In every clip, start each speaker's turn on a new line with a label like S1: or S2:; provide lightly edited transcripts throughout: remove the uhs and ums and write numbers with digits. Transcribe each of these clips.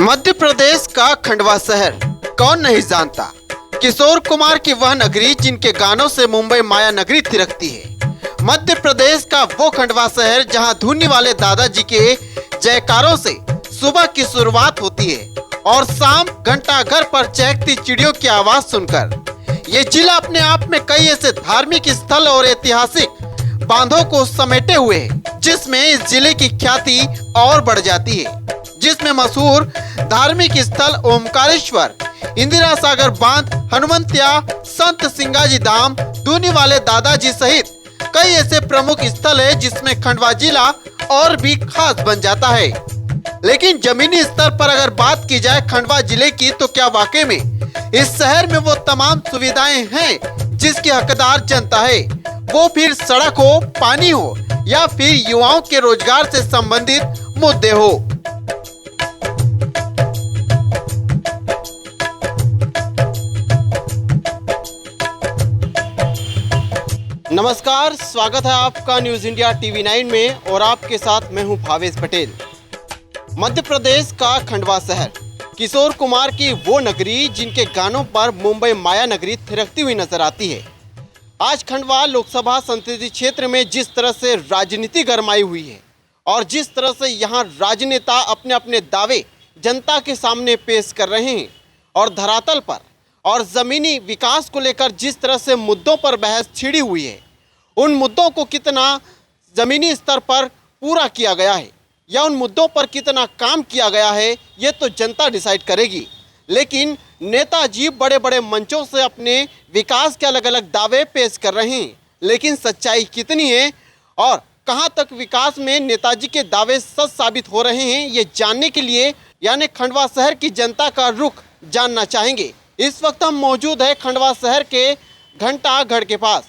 S1: मध्य प्रदेश का खंडवा शहर कौन नहीं जानता। किशोर कुमार की वह नगरी जिनके गानों से मुंबई माया नगरी थिरकती है। मध्य प्रदेश का वो खंडवा शहर जहां धुनी वाले दादाजी के जयकारों से सुबह की शुरुआत होती है और शाम घंटा घर पर चहकती चिड़ियों की आवाज सुनकर। ये जिला अपने आप में कई ऐसे धार्मिक स्थल और ऐतिहासिक बांधों को समेटे हुए है, जिसमें इस जिले की ख्याति और बढ़ जाती है। जिसमें मशहूर धार्मिक स्थल ओमकारेश्वर, इंदिरा सागर बांध, हनुमंतिया, संत सिंगाजी धाम, धुनी वाले दादाजी सहित कई ऐसे प्रमुख स्थल है जिसमें खंडवा जिला और भी खास बन जाता है। लेकिन जमीनी स्तर पर अगर बात की जाए खंडवा जिले की, तो क्या वाकई में इस शहर में वो तमाम सुविधाएं हैं जिसकी हकदार जनता है, वो फिर सड़क हो, पानी हो या फिर युवाओं के रोजगार से संबंधित मुद्दे हो। नमस्कार, स्वागत है आपका न्यूज इंडिया टीवी 9 में और आपके साथ मैं हूं भावेश पटेल। मध्य प्रदेश का खंडवा शहर, किशोर कुमार की वो नगरी जिनके गानों पर मुंबई माया नगरी थिरकती हुई नजर आती है। आज खंडवा लोकसभा संसदीय क्षेत्र में जिस तरह से राजनीति गरमाई हुई है और जिस तरह से यहाँ राजनेता अपने अपने दावे जनता के सामने पेश कर रहे हैं और धरातल पर और ज़मीनी विकास को लेकर जिस तरह से मुद्दों पर बहस छिड़ी हुई है, उन मुद्दों को कितना ज़मीनी स्तर पर पूरा किया गया है या उन मुद्दों पर कितना काम किया गया है, ये तो जनता डिसाइड करेगी। लेकिन नेताजी बड़े बड़े मंचों से अपने विकास के अलग अलग दावे पेश कर रहे हैं, लेकिन सच्चाई कितनी है और कहां तक विकास में नेताजी के दावे सच साबित हो रहे हैं, ये जानने के लिए यानी खंडवा शहर की जनता का रुख जानना चाहेंगे। इस वक्त हम मौजूद है खंडवा शहर के घंटा घर के पास,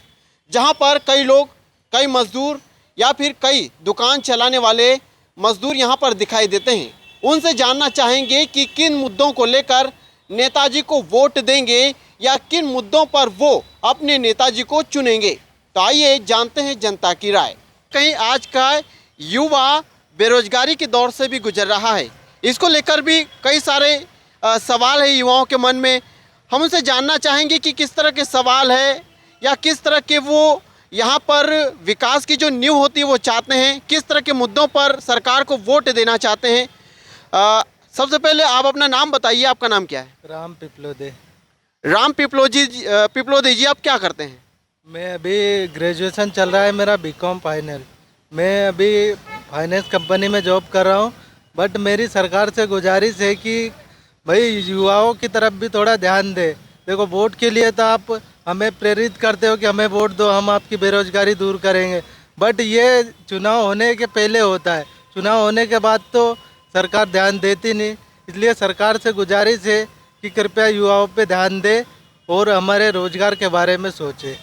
S1: जहां पर कई लोग, कई मजदूर या फिर कई दुकान चलाने वाले मजदूर यहां पर दिखाई देते हैं। उनसे जानना चाहेंगे कि किन मुद्दों को लेकर नेताजी को वोट देंगे या किन मुद्दों पर वो अपने नेताजी को चुनेंगे। तो आइए जानते हैं जनता की राय। कहीं आज का युवा बेरोजगारी के दौर से भी गुजर रहा है, इसको लेकर भी कई सारे सवाल है युवाओं के मन में। हम उनसे जानना चाहेंगे कि किस तरह के सवाल है या किस तरह के वो यहाँ पर विकास की जो नींव होती है वो चाहते हैं, किस तरह के मुद्दों पर सरकार को वोट देना चाहते हैं। सबसे पहले आप अपना नाम बताइए, आपका नाम क्या है?
S2: राम पिपलोदे।
S1: राम पिपलोदे जी, आप क्या करते हैं?
S2: मैं अभी ग्रेजुएशन चल रहा है मेरा, बीकॉम फाइनल। मैं अभी फाइनेंस कंपनी में जॉब कर रहा हूँ, बट मेरी सरकार से गुजारिश है कि भाई युवाओं की तरफ भी थोड़ा ध्यान दे। देखो, वोट के लिए तो आप हमें प्रेरित करते हो कि हमें वोट दो, हम आपकी बेरोजगारी दूर करेंगे, बट ये चुनाव होने के पहले होता है। चुनाव होने के बाद तो सरकार ध्यान देती नहीं। इसलिए सरकार से गुजारिश है कि कृपया युवाओं पे ध्यान दे और हमारे रोजगार के बारे में सोचे।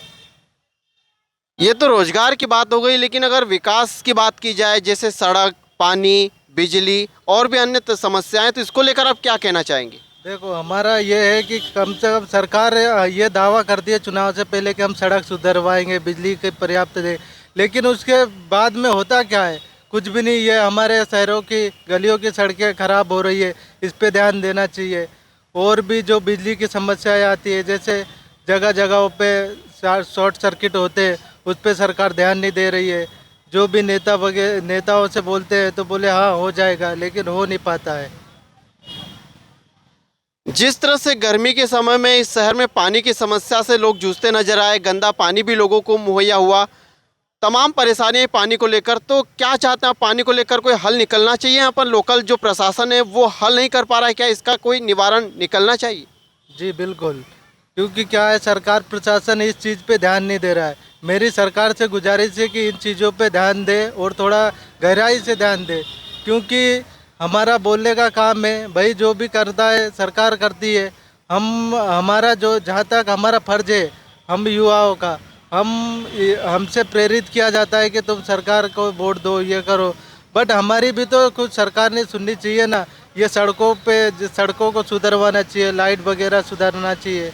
S1: ये तो रोजगार की बात हो गई, लेकिन अगर विकास की बात की जाए, जैसे सड़क, पानी, बिजली और भी अन्य समस्याएं, तो इसको लेकर आप क्या कहना चाहेंगे?
S2: देखो, हमारा ये है कि कम से कम सरकार ये दावा करती है चुनाव से पहले कि हम सड़क सुधरवाएंगे, बिजली के पर्याप्त दे, लेकिन उसके बाद में होता क्या है? कुछ भी नहीं। ये हमारे शहरों की गलियों की सड़कें खराब हो रही है, इस पे ध्यान देना चाहिए। और भी जो बिजली की समस्याएं आती है, जैसे जगह जगहों पे शॉर्ट सर्किट होते हैं, उस पर सरकार ध्यान नहीं दे रही है। जो भी नेताओं से बोलते हैं तो बोले हाँ हो जाएगा, लेकिन हो नहीं पाता है।
S1: जिस तरह से गर्मी के समय में इस शहर में पानी की समस्या से लोग जूझते नजर आए, गंदा पानी भी लोगों को मुहैया हुआ, तमाम परेशानियां पानी को लेकर, तो क्या चाहते हैं? पानी को लेकर कोई हल निकलना चाहिए? यहाँ पर लोकल जो प्रशासन है वो हल नहीं कर पा रहा है, क्या इसका कोई निवारण निकलना चाहिए?
S2: जी बिल्कुल, क्योंकि क्या है, सरकार प्रशासन इस चीज़ पे ध्यान नहीं दे रहा है। मेरी सरकार से गुजारिश है कि इन चीज़ों पे ध्यान दे और थोड़ा गहराई से ध्यान दे, क्योंकि हमारा बोलने का काम है भाई, जो भी करता है सरकार करती है। हमारा जो जहाँ तक हमारा फर्ज है, हम युवाओं का, हमसे प्रेरित किया जाता है कि तुम सरकार को वोट दो, ये करो, बट हमारी भी तो कुछ सरकार ने सुननी चाहिए ना। ये सड़कों को सुधरवाना चाहिए, लाइट वगैरह सुधारना चाहिए।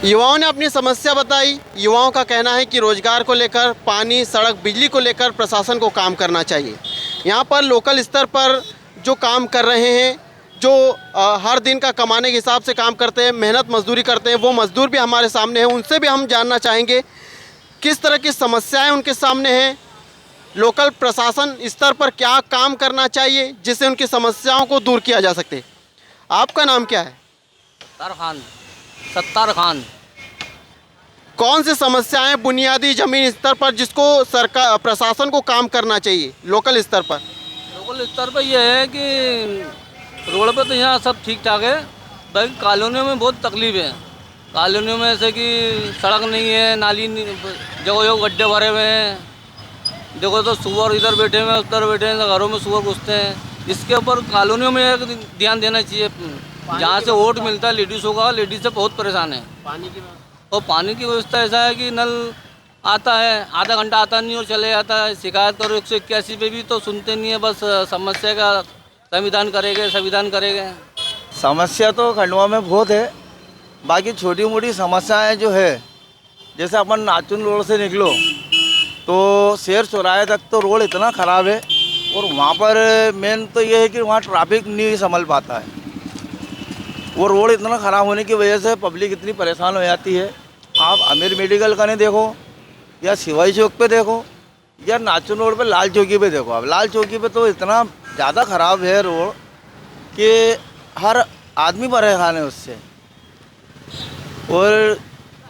S1: युवाओं ने अपनी समस्या बताई। युवाओं का कहना है कि रोजगार को लेकर, पानी, सड़क, बिजली को लेकर प्रशासन को काम करना चाहिए। यहाँ पर लोकल स्तर पर जो काम कर रहे हैं, जो हर दिन का कमाने के हिसाब से काम करते हैं, मेहनत मजदूरी करते हैं, वो मजदूर भी हमारे सामने हैं। उनसे भी हम जानना चाहेंगे किस तरह की समस्याएं उनके सामने हैं, लोकल प्रशासन स्तर पर क्या काम करना चाहिए जिससे उनकी समस्याओं को दूर किया जा सके। आपका नाम क्या है?
S3: सत्तार खान।
S1: कौन सी समस्याएं बुनियादी ज़मीन स्तर पर जिसको सरकार प्रशासन को काम करना चाहिए लोकल स्तर पर?
S3: लोकल स्तर पर यह है कि रोड पे तो यहाँ सब ठीक ठाक है, बाकी कॉलोनियों में बहुत तकलीफ है। कॉलोनियों में ऐसे कि सड़क नहीं है, नाली जगह जगह गड्ढे भरे हुए हैं। देखो तो सुअर इधर बैठे हुए हैं, उधर बैठे हैं, घरों में सुअर घुसते हैं। इसके ऊपर कॉलोनियों में एक ध्यान देना चाहिए। जहाँ से वोट मिलता है लेडीज़ों का, लेडीज़ से बहुत परेशान है।
S1: पानी की
S3: और पानी की व्यवस्था ऐसा है कि नल आता है, आधा घंटा आता नहीं और चले जाता है। शिकायत करो 181 पे भी तो सुनते नहीं है, बस समस्या का संविधान करेंगे।
S4: समस्या तो खंडवा में बहुत है, बाकी छोटी मोटी समस्याएं जो है, जैसे अपन नाचुन रोड से निकलो तो शेर चौराहे तक तो रोड इतना ख़राब है, और वहाँ पर मेन तो ये है कि वहाँ ट्रैफिक नहीं संभल पाता है। वो रोड इतना ख़राब होने की वजह से पब्लिक इतनी परेशान हो जाती है। आप आमिर मेडिकल का नहीं देखो, या सिवाई चौक पे देखो, या नाचुन रोड पे लाल चौकी पे देखो। अब लाल चौकी पे तो इतना ज़्यादा ख़राब है रोड कि हर आदमी परेशान है उससे, और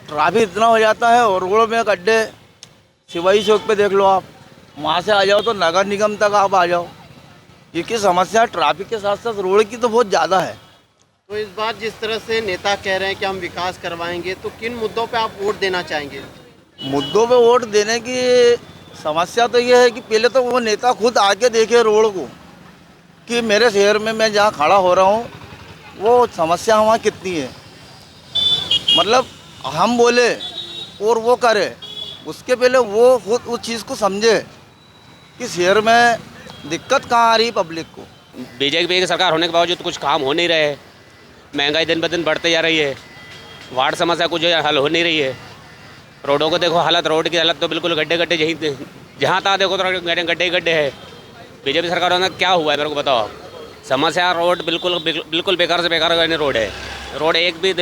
S4: ट्रैफिक इतना हो जाता है। और रोड में गड्ढे, सिवाई चौक पे देख लो आप, वहाँ से आ जाओ तो नगर निगम तक आप आ जाओ। ये समस्या ट्रैफिक के साथ साथ रोड की तो बहुत ज़्यादा है।
S1: तो इस बार जिस तरह से नेता कह रहे हैं कि हम विकास करवाएंगे, तो किन मुद्दों पे आप वोट देना चाहेंगे?
S4: मुद्दों पे वोट देने की समस्या तो ये है कि पहले तो वो नेता खुद आके देखे रोड को, कि मेरे शहर में मैं जहाँ खड़ा हो रहा हूँ वो समस्या वहाँ कितनी है। मतलब हम बोले और वो करे, उसके पहले वो खुद उस चीज़ को समझे कि शहर में दिक्कत कहाँ आ रही है पब्लिक को।
S5: बीजेपी की सरकार होने के बावजूद कुछ काम हो नहीं रहे, महंगाई दिन ब दिन बढ़ते जा रही है, वार्ड समस्या कुछ हल हो नहीं रही है। रोडों को देखो हालत, रोड की हालत तो बिल्कुल गड्ढे यहीं जहाँ तहाँ देखो तो गड्ढे है। बीजेपी सरकार होने क्या हुआ है मेरे को बताओ आप। समस्या रोड बिल्कुल बेकार से बेकार रोड है। रोड एक भी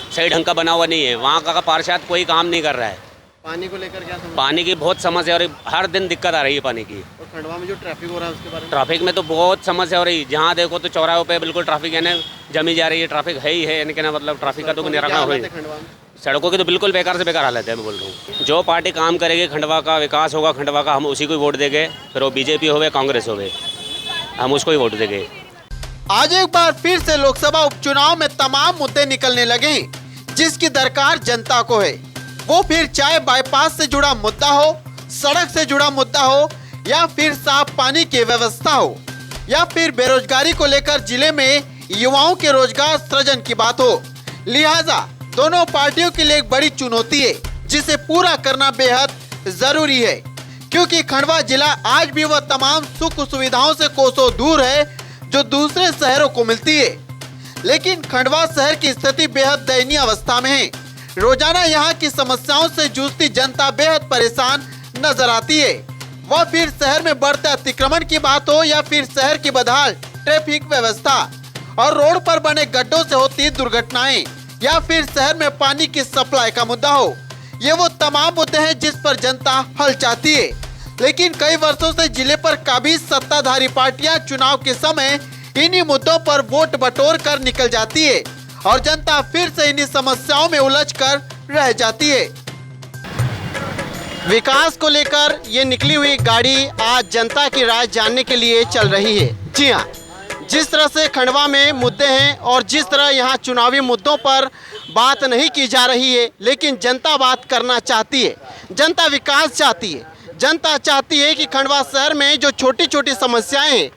S5: सही ढंग का बना हुआ नहीं है, वहाँ का पार्षद कोई काम नहीं कर रहा है।
S1: पानी को लेकर क्या समस्या?
S5: पानी की बहुत समस्या हो रही, हर दिन दिक्कत आ रही है पानी की।
S1: और खंडवा में जो ट्रैफिक हो रहा है उसके बारे में?
S5: ट्रैफिक में तो बहुत समस्या हो रही है, जहाँ देखो तो चौराहों पे बिल्कुल ट्रैफिक यानी जमी जा रही है। ट्रैफिक है ही है, यानी कि मतलब ट्रैफिक का तो निराकरण हो रही है। सड़कों की तो बिल्कुल बेकार से बेकार हालत है। मैं बोल रहा हूँ जो पार्टी काम करेगी, खंडवा का विकास होगा, खंडवा का, हम उसी को वोट देंगे। फिर वो बीजेपी होवे कांग्रेस होवे, हम उसको ही वोट देंगे।
S1: आज एक बार फिर से लोकसभा उपचुनाव में तमाम मुद्दे निकलने लगे हैं जिसकी दरकार जनता को है। वो फिर चाहे बाईपास से जुड़ा मुद्दा हो, सड़क से जुड़ा मुद्दा हो, या फिर साफ पानी की व्यवस्था हो, या फिर बेरोजगारी को लेकर जिले में युवाओं के रोजगार सृजन की बात हो। लिहाजा दोनों पार्टियों के लिए एक बड़ी चुनौती है जिसे पूरा करना बेहद जरूरी है, क्योंकि खंडवा जिला आज भी वह तमाम सुख सुविधाओं से कोसों दूर है जो दूसरे शहरों को मिलती है। लेकिन खंडवा शहर की स्थिति बेहद दयनीय अवस्था में है। रोजाना यहाँ की समस्याओं से जूझती जनता बेहद परेशान नजर आती है। वह फिर शहर में बढ़ते अतिक्रमण की बात हो, या फिर शहर की बदहाल ट्रैफिक व्यवस्था और रोड पर बने गड्ढों से होती दुर्घटनाएं, या फिर शहर में पानी की सप्लाई का मुद्दा हो। ये वो तमाम मुद्दे हैं जिस पर जनता हल चाहती है। लेकिन कई वर्षों से जिले पर काबिज सत्ताधारी पार्टियां चुनाव के समय इन्हीं मुद्दों पर वोट बटोर कर निकल जाती है और जनता फिर से इन्हीं समस्याओं में उलझकर रह जाती है। विकास को लेकर ये निकली हुई गाड़ी आज जनता की राय जानने के लिए चल रही है। जी हाँ, जिस तरह से खंडवा में मुद्दे हैं और जिस तरह यहाँ चुनावी मुद्दों पर बात नहीं की जा रही है, लेकिन जनता बात करना चाहती है। जनता विकास चाहती है। जनता चाहती है कि खंडवा शहर में जो छोटी छोटी समस्याएं हैं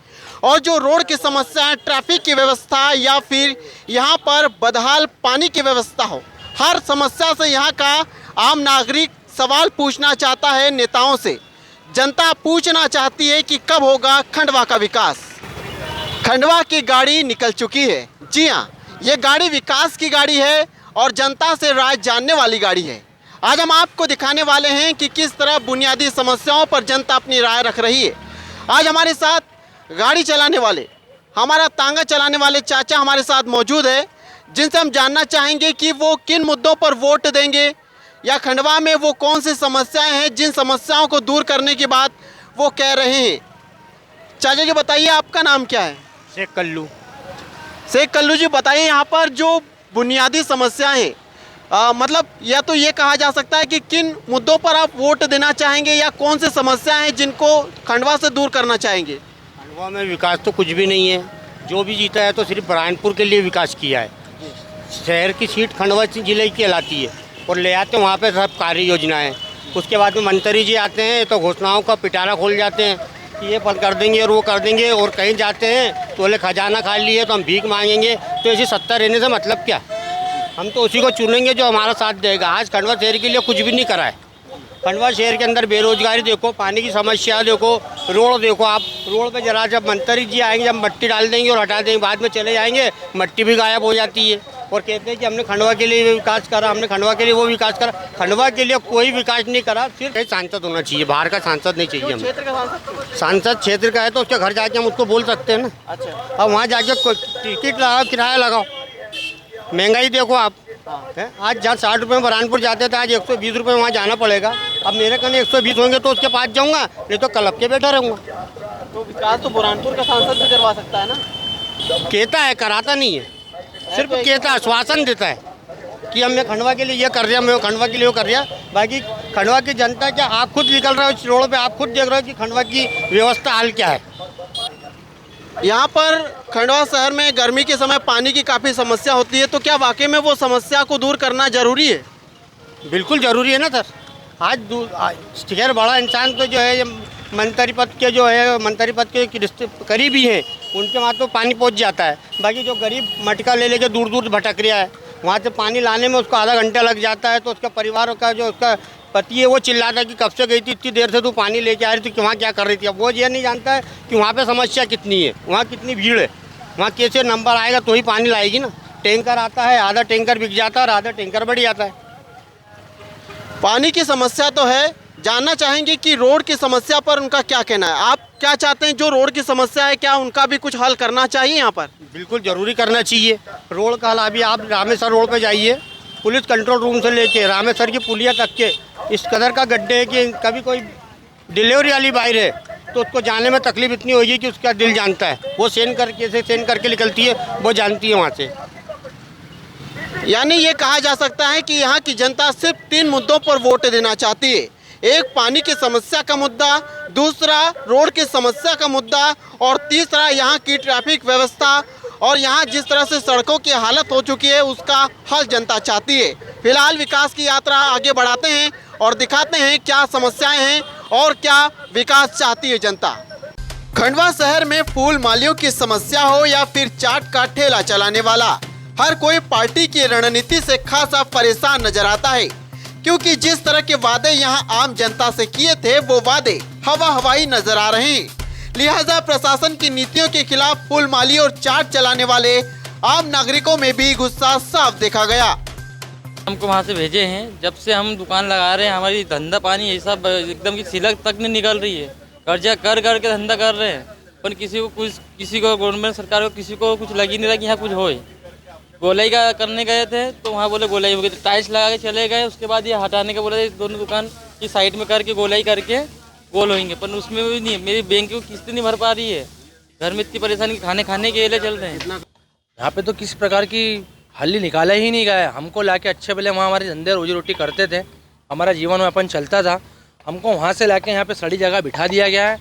S1: और जो रोड की समस्याएं, ट्रैफिक की व्यवस्था, या फिर यहाँ पर बदहाल पानी की व्यवस्था हो, हर समस्या से यहाँ का आम नागरिक सवाल पूछना चाहता है नेताओं से। जनता पूछना चाहती है कि कब होगा खंडवा का विकास। खंडवा की गाड़ी निकल चुकी है। जी हाँ, ये गाड़ी विकास की गाड़ी है और जनता से राय जानने वाली गाड़ी है। आज हम आपको दिखाने वाले हैं कि किस तरह बुनियादी समस्याओं पर जनता अपनी राय रख रही है। आज हमारे साथ गाड़ी चलाने वाले हमारा तांगा चलाने वाले चाचा हमारे साथ मौजूद है, जिनसे हम जानना चाहेंगे कि वो किन मुद्दों पर वोट देंगे या खंडवा में वो कौन सी समस्याएं हैं जिन समस्याओं को दूर करने के बाद वो कह रहे हैं। चाचा जी बताइए, आपका नाम क्या है?
S6: शेख कल्लू।
S1: शेख कल्लू जी, बताइए यहाँ पर जो बुनियादी समस्याएं हैं, मतलब या तो ये कहा जा सकता है कि किन मुद्दों पर आप वोट देना चाहेंगे या कौन सी समस्याएं हैं जिनको खंडवा से दूर करना चाहेंगे?
S6: खंडवा में विकास तो कुछ भी नहीं है। जो भी जीता है तो सिर्फ बुरहानपुर के लिए विकास किया है। शहर की सीट खंडवा जिले की कहलाती है और ले आते हैं वहाँ पे सब कार्य योजनाएं। उसके बाद में मंत्री जी आते हैं तो घोषणाओं का पिटारा खोल जाते हैं कि ये फल कर देंगे और वो कर देंगे, और कहीं जाते हैं तो बोले खजाना खा लिए तो हम भीख मांगेंगे। तो ऐसी सत्ता रहने से मतलब क्या? हम तो उसी को चुनेंगे जो हमारा साथ देगा। आज खंडवा शहर के लिए कुछ भी नहीं करा है। खंडवा शहर के अंदर बेरोजगारी देखो, पानी की समस्या देखो, रोड देखो। आप रोड पे जरा जब मंत्री जी आएंगे, जब मट्टी डाल देंगे और हटा देंगे, बाद में चले जाएंगे, मट्टी भी गायब हो जाती है और कहते हैं कि हमने खंडवा के लिए विकास करा, हमने खंडवा के लिए वो विकास करा। खंडवा के लिए कोई विकास नहीं करा। सिर्फ एक सांसद होना चाहिए, बाहर का सांसद नहीं चाहिए हमें।
S1: क्षेत्र का सांसद?
S6: सांसद क्षेत्र का है तो उसके घर जाके हम उसको बोल सकते हैं ना।
S1: अच्छा,
S6: अब वहाँ जाके टिकट लगाओ, किराया लगाओ, महंगाई देखो आप है। आज जहाँ 60 रुपये में बुरहानपुर जाते थे, आज 120 रुपये वहाँ जाना पड़ेगा। अब मेरे कने 120 होंगे तो उसके पास जाऊँगा, नहीं तो क्लब के बैठा रहूँगा।
S1: तो विकास तो बुरहानपुर का सांसद भी करवा सकता है ना?
S6: कहता है, कराता नहीं है। सिर्फ कहता, आश्वासन देता है कि हमने खंडवा के लिए ये कर दिया, मैं खंडवा के लिए वो कर दिया। बाकी खंडवा की जनता क्या, आप खुद निकल रहे हो इस रोड पे, आप खुद देख रहे हो कि खंडवा की व्यवस्था हाल क्या है।
S1: यहाँ पर खंडवा शहर में गर्मी के समय पानी की काफ़ी समस्या होती है, तो क्या वाकई में वो समस्या को दूर करना जरूरी है?
S6: बिल्कुल ज़रूरी है ना सर। आज खैर बड़ा इंसान तो जो है ये मंत्री पद के जो है, मंत्री पद के रिश्ते करीबी हैं, उनके वहाँ तो पानी पहुँच जाता है। बाकी जो गरीब मटका ले लेके दूर दूर भटक रहा है, वहाँ से पानी लाने में उसको आधा घंटा लग जाता है। तो उसका परिवार का जो उसका पति है वो चिल्लाता है कि कब से गई थी, इतनी देर से तू पानी लेके आ रही थी, वहाँ क्या कर रही थी। अब वो ये नहीं जानता है कि वहाँ पे समस्या कितनी है, वहाँ कितनी भीड़ है, वहाँ कैसे नंबर आएगा तो ही पानी लाएगी ना। टैंकर आता है, आधा टैंकर बिक जाता है और आधा टैंकर बढ़ जाता है।
S1: पानी की समस्या तो है, जानना चाहेंगे कि रोड की समस्या पर उनका क्या कहना है। आप क्या चाहते हैं, जो रोड की समस्या है क्या उनका भी कुछ हल करना चाहिए यहाँ पर?
S6: बिल्कुल ज़रूरी करना चाहिए। रोड का हल अभी आप रामेश्वर रोड पे जाइए, पुलिस कंट्रोल रूम से लेके रामेश्वर की पुलिया तक के इस कदर का गड्ढे है कि कभी कोई डिलीवरी वाली बाइक है तो उसको जाने में तकलीफ इतनी होगी कि उसका दिल जानता है। वो सेंड करके निकलती है, वो जानती है वहाँ से।
S1: यानी ये कहा जा सकता है कि यहाँ की जनता सिर्फ 3 मुद्दों पर वोट देना चाहती है। एक पानी की समस्या का मुद्दा, दूसरा रोड की समस्या का मुद्दा और तीसरा यहाँ की ट्रैफिक व्यवस्था और यहाँ जिस तरह से सड़कों की हालत हो चुकी है उसका हल जनता चाहती है। फिलहाल विकास की यात्रा आगे बढ़ाते हैं और दिखाते हैं क्या समस्याएं हैं और क्या विकास चाहती है जनता। खंडवा शहर में फूल मालियों की समस्या हो या फिर चाट का ठेला चलाने वाला, हर कोई पार्टी की रणनीति से खासा परेशान नजर आता है, क्योंकि जिस तरह के वादे यहाँ आम जनता से किए थे वो वादे हवाई नजर आ रहे हैं। लिहाजा प्रशासन की नीतियों के खिलाफ फूल माली और चाट चलाने वाले आम नागरिकों में भी गुस्सा साफ देखा गया।
S7: हमको वहाँ से भेजे हैं, जब से हम दुकान लगा रहे हैं हमारी धंधा पानी ये सब एकदम की सिलक तक नहीं निकल रही है। कर्जा कर के धंधा कर रहे हैं, पर किसी को गवर्नमेंट सरकार को किसी को कुछ लग ही नहीं रहा कि यहाँ कुछ होए। गोलाई का करने गए थे तो वहाँ बोले गोलाई हो गई, टाइल्स लगा के चले गए। उसके बाद ये हटाने का बोले दोनों दुकान की साइड में करके गोलाई करके गोल होंगे, पर उसमें भी नहीं। मेरी बैंक की किस्त नहीं भर पा रही है, घर में इतनी परेशानी, खाने के लिए चल रहे हैं।
S8: यहाँ पे तो किसी प्रकार की हल निकाला ही नहीं गया। हमको लाके अच्छे पहले वहाँ हमारे धंधे रोजी रोटी करते थे, हमारा जीवन यापन चलता था, हमको वहाँ से लाके यहाँ पे सड़ी जगह बिठा दिया गया है।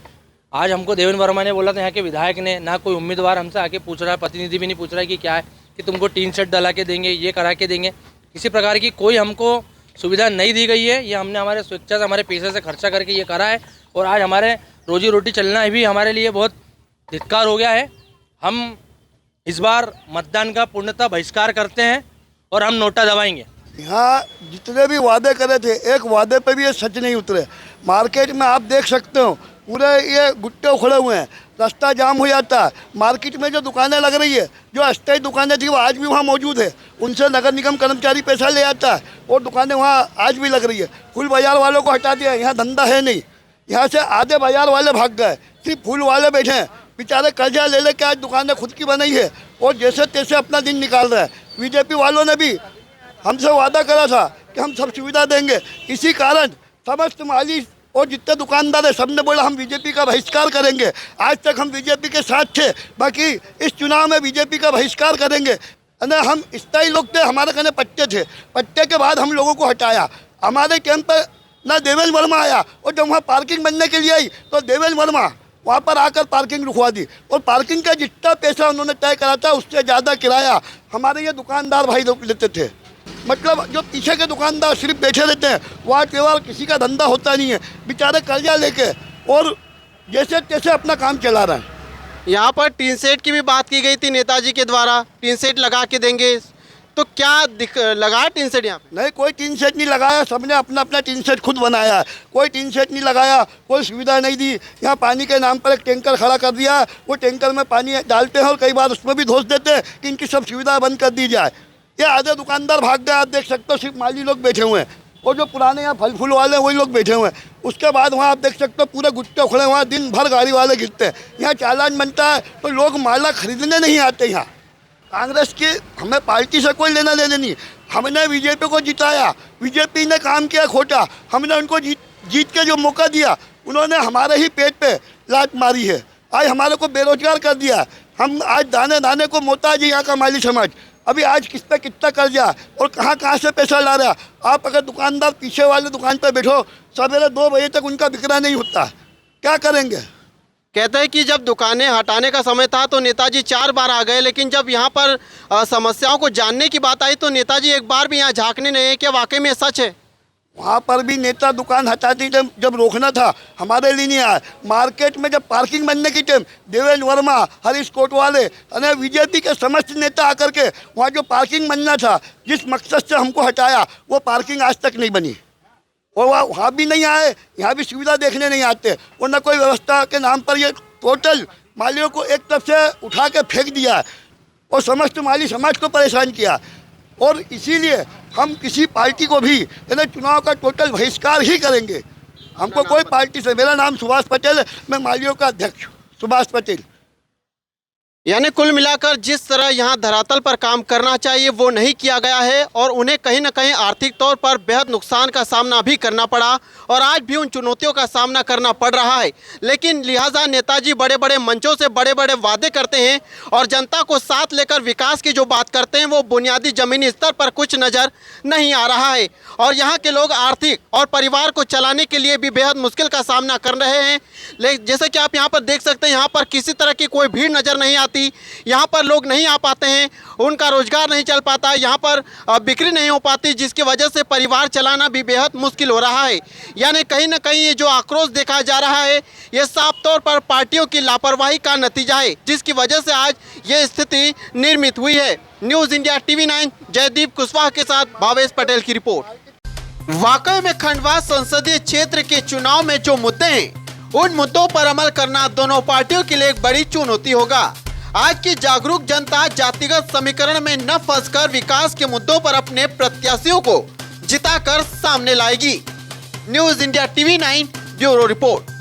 S8: आज हमको देवेंद्र वर्मा ने बोला था, यहाँ के विधायक ने, ना कोई उम्मीदवार हमसे आके पूछ रहा है, प्रतिनिधि भी नहीं पूछ रहा है कि क्या है कि तुमको टीन शेड डला के देंगे, ये करा के देंगे। किसी प्रकार की कोई हमको सुविधा नहीं दी गई है। ये हमने हमारे स्वेच्छा से, हमारे पैसे से खर्चा करके ये करा है और आज हमारे रोजी रोटी चलना भी हमारे लिए बहुत धिक्कार हो गया है। हम इस बार मतदान का पूर्णतः बहिष्कार करते हैं और हम नोटा दबाएंगे।
S9: यहाँ जितने भी वादे करे थे, एक वादे पे भी ये सच नहीं उतरे। मार्केट में आप देख सकते हो पूरे ये गुट्टे उखड़े हुए हैं, रास्ता जाम हो जाता है। मार्केट में जो दुकानें लग रही है, जो अस्थायी दुकानें थी वो आज भी वहाँ मौजूद है, उनसे नगर निगम कर्मचारी पैसा ले आता है और दुकानें वहाँ आज भी लग रही है। फूल बाजार वालों को हटा दिया, यहाँ धंधा है नहीं। यहाँ से आधे बाजार वाले भाग गए, सिर्फ फूल वाले बैठे हैं। बेचारे कर्जा ले लेके आज दुकानें खुद की बनाई है और जैसे तैसे अपना दिन निकाल रहा है। बीजेपी वालों ने भी हमसे वादा करा था कि हम सब सुविधा देंगे, इसी कारण समस्त माली और जितने दुकानदार है सबने बोला हम बीजेपी का बहिष्कार करेंगे। आज तक हम बीजेपी के साथ थे, बाकी इस चुनाव में बीजेपी का बहिष्कार करेंगे। अरे हम स्थायी लोग थे, हमारे कहने पट्टे थे, पट्टे के बाद हम लोगों को हटाया। हमारे कैंप पर ना देवेंद्र वर्मा आया और जब वहाँ पार्किंग बनने के लिए आई तो देवेंद्र वर्मा वहाँ पर आकर पार्किंग रुकवा दी और पार्किंग का जितना पैसा उन्होंने तय करा था उससे ज़्यादा किराया हमारे ये दुकानदार भाई लोग लेते थे। मतलब जो पीछे के दुकानदार सिर्फ बैठे रहते हैं, वार त्योहार किसी का धंधा होता नहीं है, बेचारे कर्जा लेके और जैसे तैसे अपना काम चला रहे हैं।
S1: यहाँ पर टीन सेट की भी बात की गई थी नेताजी के द्वारा, टीन सेट लगा के देंगे, तो क्या लगा टीन सेट यहाँ पे?
S9: नहीं, कोई टीन सेट नहीं लगाया, सबने अपना अपना टीन सेट खुद बनाया है। कोई टीन सेट नहीं लगाया, कोई सुविधा नहीं दी। यहाँ पानी के नाम पर एक टैंकर खड़ा कर दिया, वो टैंकर में पानी डालते हैं और कई बार उसमें भी धोस देते हैं कि इनकी सब सुविधा बंद कर दी जाए। ये आधे दुकानदार भाग गए, आप देख सकते हो, सिर्फ माली लोग बैठे हुए हैं और जो पुराने यहाँ फल फूल वाले हैं वही लोग बैठे हुए हैं। उसके बाद वहाँ आप देख सकते हो पूरे गुट्टे खड़े, वहाँ दिन भर गाड़ी वाले गिरते हैं। यहाँ चालान बनता है तो लोग माला खरीदने नहीं आते। यहाँ कांग्रेस की हमें पार्टी से कोई लेना देना नहीं, हमने बीजेपी को जिताया, बीजेपी ने काम किया खोटा, हमने उनको जीत के जो मौका दिया उन्होंने हमारे ही पेट पे लात मारी है। आज हमारे को बेरोजगार कर दिया, हम आज दाने दाने को मोहताज है यहाँ का माली समाज। अभी आज किस पे कितना कर्जा और कहाँ से पैसा ला रहा। आप अगर दुकानदार पीछे वाले दुकान पे बैठो, सवेरे 2 बजे तक उनका बिक्रा नहीं होता, क्या करेंगे?
S1: कहते हैं कि जब दुकानें हटाने का समय था तो नेताजी 4 बार आ गए, लेकिन जब यहाँ पर समस्याओं को जानने की बात आई तो नेताजी एक बार भी यहाँ झांकने नहीं है। क्या वाकई में सच है?
S9: वहाँ पर भी नेता दुकान हटाती जब रोकना था हमारे लिए नहीं आया। मार्केट में जब पार्किंग बनने की टाइम देवेंद्र वर्मा, हरीश कोटवाले और बीजेपी के समस्त नेता आकर के वहाँ जो पार्किंग बनना था, जिस मकसद से हमको हटाया, वो पार्किंग आज तक नहीं बनी और वहाँ भी नहीं आए, यहाँ भी सुविधा देखने नहीं आते और न कोई व्यवस्था के नाम पर ये टोटल मालियों को एक तरफ से उठा के फेंक दिया और समस्त माली समाज को परेशान किया। और इसीलिए हम किसी पार्टी को भी चुनाव का टोटल बहिष्कार ही करेंगे। हमको कोई पार्टी से, मेरा नाम सुभाष पटेल है, मैं मालियों का अध्यक्ष सुभाष पटेल।
S1: यानी कुल मिलाकर जिस तरह यहाँ धरातल पर काम करना चाहिए वो नहीं किया गया है और उन्हें कहीं ना कहीं आर्थिक तौर पर बेहद नुकसान का सामना भी करना पड़ा और आज भी उन चुनौतियों का सामना करना पड़ रहा है। लेकिन लिहाजा नेताजी बड़े बड़े मंचों से बड़े बड़े वादे करते हैं और जनता को साथ लेकर विकास की जो बात करते हैं वो बुनियादी ज़मीनी स्तर पर कुछ नज़र नहीं आ रहा है और यहाँ के लोग आर्थिक और परिवार को चलाने के लिए भी बेहद मुश्किल का सामना कर रहे हैं। लेकिन जैसे कि आप यहाँ पर देख सकते हैं, यहाँ पर किसी तरह की कोई भीड़ नज़र नहीं आती, यहाँ पर लोग नहीं आ पाते हैं, उनका रोजगार नहीं चल पाता, यहाँ पर बिक्री नहीं हो पाती, जिसकी वजह से परिवार चलाना भी बेहद मुश्किल हो रहा है। यानी कहीं ना कहीं ये जो आक्रोश देखा जा रहा है ये साफ तौर पर पार्टियों की लापरवाही का नतीजा है, जिसकी वजह से आज ये स्थिति निर्मित हुई है। News India TV 9 Jaydeep Kushwaha के साथ भावेश पटेल की रिपोर्ट। वाकई में खंडवा संसदीय क्षेत्र के चुनाव में जो मुद्दे हैं उन मुद्दों पर अमल करना दोनों पार्टियों के लिए एक बड़ी चुनौती होगा। आज की जागरूक जनता जातिगत समीकरण में न फंसकर विकास के मुद्दों पर अपने प्रत्याशियों को जिताकर सामने लाएगी। News India TV 9 bureau report.